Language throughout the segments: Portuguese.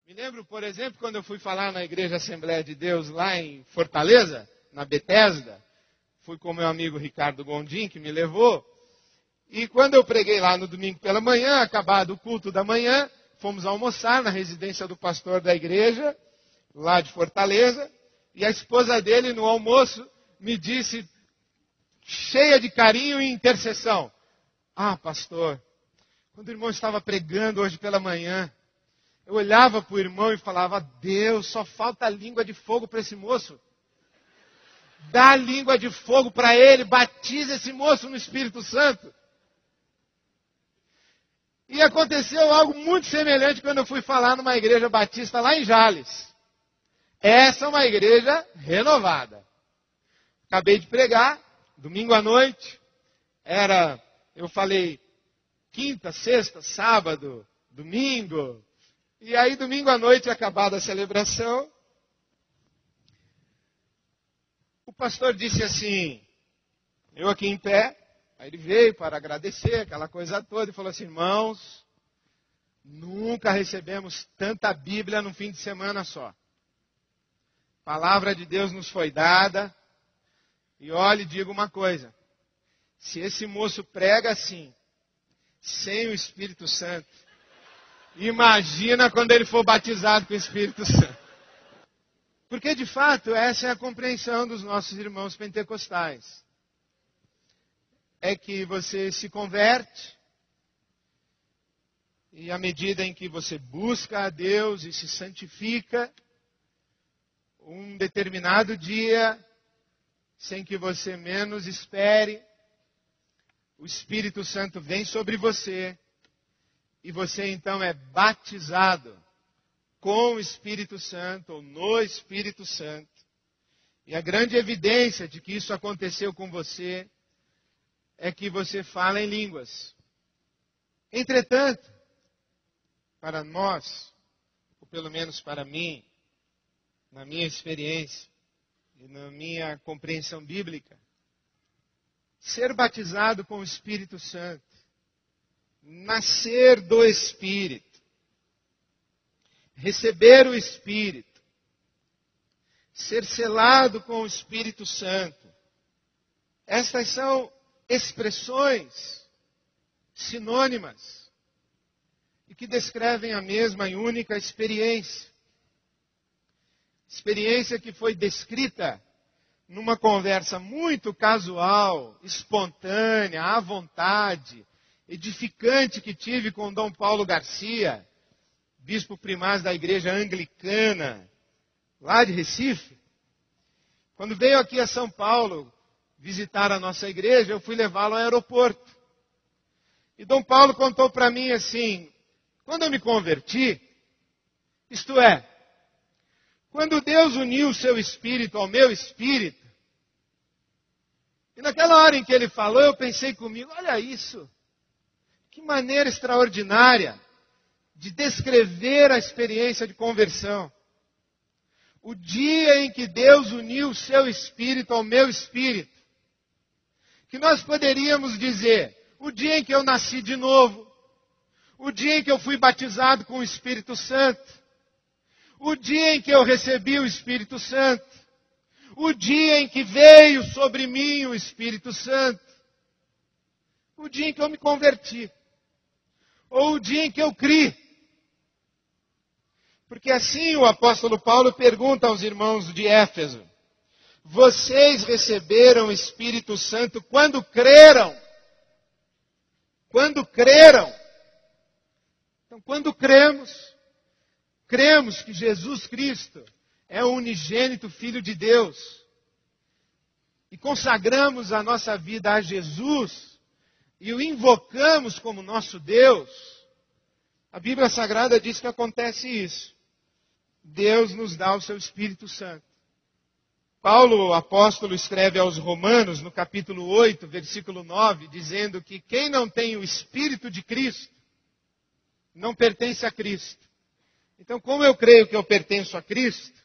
Me lembro, por exemplo, quando eu fui falar na Igreja Assembleia de Deus, lá em Fortaleza, na Bethesda. Fui com meu amigo Ricardo Gondim, que me levou. E quando eu preguei lá no domingo pela manhã, acabado o culto da manhã, fomos almoçar na residência do pastor da igreja, lá de Fortaleza. E a esposa dele, no almoço, me disse, cheia de carinho e intercessão: "Ah, pastor, quando o irmão estava pregando hoje pela manhã, eu olhava para o irmão e falava: Deus, só falta língua de fogo para esse moço. Dá língua de fogo para ele, batiza esse moço no Espírito Santo." E aconteceu algo muito semelhante quando eu fui falar numa igreja batista lá em Jales. Essa é uma igreja renovada. Acabei de pregar, domingo à noite. Eu falei quinta, sexta, sábado, domingo. E aí, domingo à noite, acabada a celebração, o pastor disse assim, eu aqui em pé, aí ele veio para agradecer, aquela coisa toda, e falou assim: "Irmãos, nunca recebemos tanta Bíblia num fim de semana só. A palavra de Deus nos foi dada, e olhe, digo uma coisa, se esse moço prega assim, sem o Espírito Santo, imagina quando ele for batizado com o Espírito Santo." Porque, de fato, essa é a compreensão dos nossos irmãos pentecostais. É que você se converte, e à medida em que você busca a Deus e se santifica, um determinado dia, sem que você menos espere, o Espírito Santo vem sobre você, e você então é batizado com o Espírito Santo, ou no Espírito Santo. E a grande evidência de que isso aconteceu com você é que você fala em línguas. Entretanto, para nós, ou pelo menos para mim, na minha experiência e na minha compreensão bíblica, ser batizado com o Espírito Santo, nascer do Espírito, receber o Espírito, ser selado com o Espírito Santo, estas são expressões sinônimas e que descrevem a mesma e única experiência. Experiência que foi descrita numa conversa muito casual, espontânea, à vontade, edificante que tive com Dom Paulo Garcia, bispo primaz da igreja anglicana, lá de Recife. Quando veio aqui a São Paulo visitar a nossa igreja, eu fui levá-lo ao aeroporto. E Dom Paulo contou para mim assim: quando eu me converti, isto é, quando Deus uniu o seu espírito ao meu espírito, e naquela hora em que ele falou, eu pensei comigo: olha isso, que maneira extraordinária de descrever a experiência de conversão. O dia em que Deus uniu o seu espírito ao meu espírito, que nós poderíamos dizer, o dia em que eu nasci de novo, o dia em que eu fui batizado com o Espírito Santo, o dia em que eu recebi o Espírito Santo, o dia em que veio sobre mim o Espírito Santo, o dia em que eu me converti, ou o dia em que eu criei. Porque assim o apóstolo Paulo pergunta aos irmãos de Éfeso: vocês receberam o Espírito Santo quando creram? Quando creram? Então, quando cremos que Jesus Cristo é o unigênito Filho de Deus, e consagramos a nossa vida a Jesus, e o invocamos como nosso Deus, a Bíblia Sagrada diz que acontece isso. Deus nos dá o seu Espírito Santo. Paulo, o apóstolo, escreve aos Romanos, no capítulo 8, versículo 9, dizendo que quem não tem o Espírito de Cristo, não pertence a Cristo. Então, como eu creio que eu pertenço a Cristo,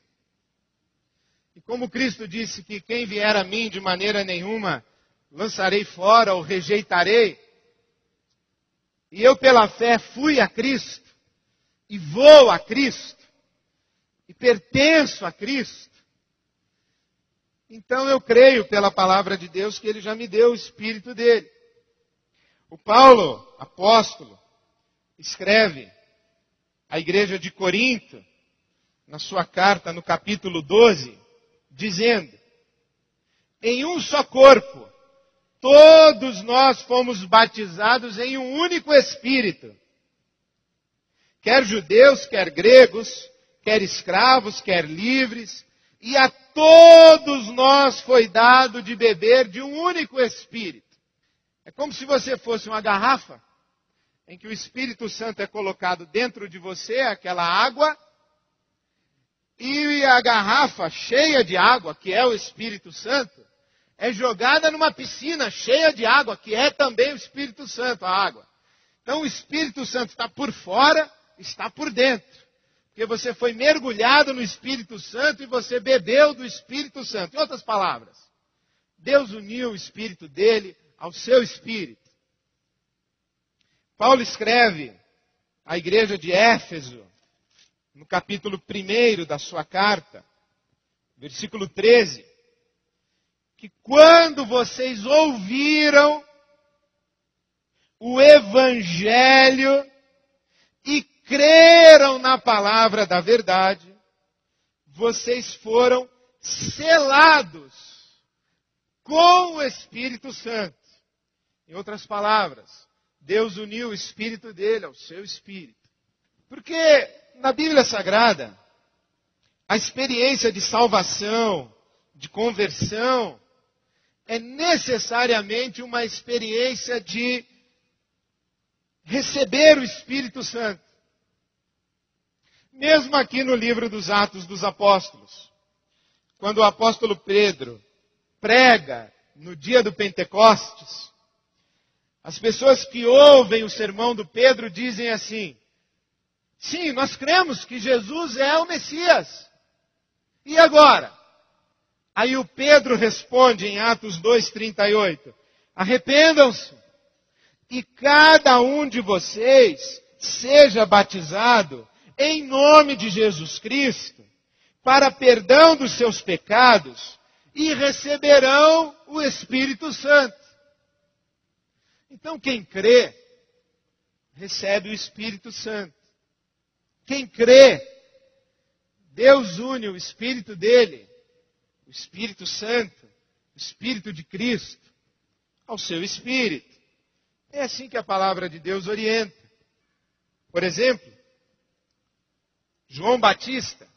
e como Cristo disse que quem vier a mim de maneira nenhuma lançarei fora ou rejeitarei, e eu pela fé fui a Cristo, e vou a Cristo, e pertenço a Cristo, então eu creio pela palavra de Deus que Ele já me deu o Espírito dele. O Paulo, apóstolo, escreve à igreja de Corinto, na sua carta no capítulo 12, dizendo: em um só corpo, todos nós fomos batizados em um único Espírito. Quer judeus, quer gregos, quer escravos, quer livres, e a todos nós foi dado de beber de um único Espírito. É como se você fosse uma garrafa, em que o Espírito Santo é colocado dentro de você, aquela água, e a garrafa cheia de água, que é o Espírito Santo, é jogada numa piscina cheia de água, que é também o Espírito Santo, a água. Então o Espírito Santo está por fora, está por dentro. Porque você foi mergulhado no Espírito Santo e você bebeu do Espírito Santo. Em outras palavras, Deus uniu o Espírito dele ao seu Espírito. Paulo escreve à igreja de Éfeso, no capítulo 1 da sua carta, versículo 13, que quando vocês ouviram o Evangelho e creram na palavra da verdade, vocês foram selados com o Espírito Santo. Em outras palavras, Deus uniu o Espírito dele ao seu Espírito. Porque na Bíblia Sagrada, a experiência de salvação, de conversão, é necessariamente uma experiência de receber o Espírito Santo. Mesmo aqui no livro dos Atos dos Apóstolos, quando o apóstolo Pedro prega no dia do Pentecostes, as pessoas que ouvem o sermão do Pedro dizem assim: sim, nós cremos que Jesus é o Messias. E agora? Aí o Pedro responde em Atos 2:38, arrependam-se e cada um de vocês seja batizado em nome de Jesus Cristo, para perdão dos seus pecados, e receberão o Espírito Santo. Então quem crê, recebe o Espírito Santo. Quem crê, Deus une o Espírito dele, o Espírito Santo, o Espírito de Cristo, ao seu Espírito. É assim que a palavra de Deus orienta. Por exemplo, João Batista,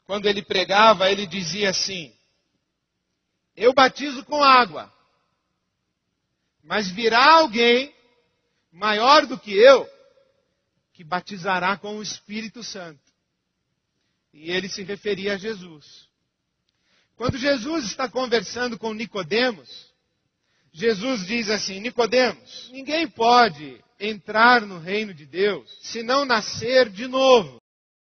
quando ele pregava, ele dizia assim: eu batizo com água, mas virá alguém maior do que eu, que batizará com o Espírito Santo. E ele se referia a Jesus. Quando Jesus está conversando com Nicodemos, Jesus diz assim: Nicodemos, ninguém pode entrar no reino de Deus se não nascer de novo.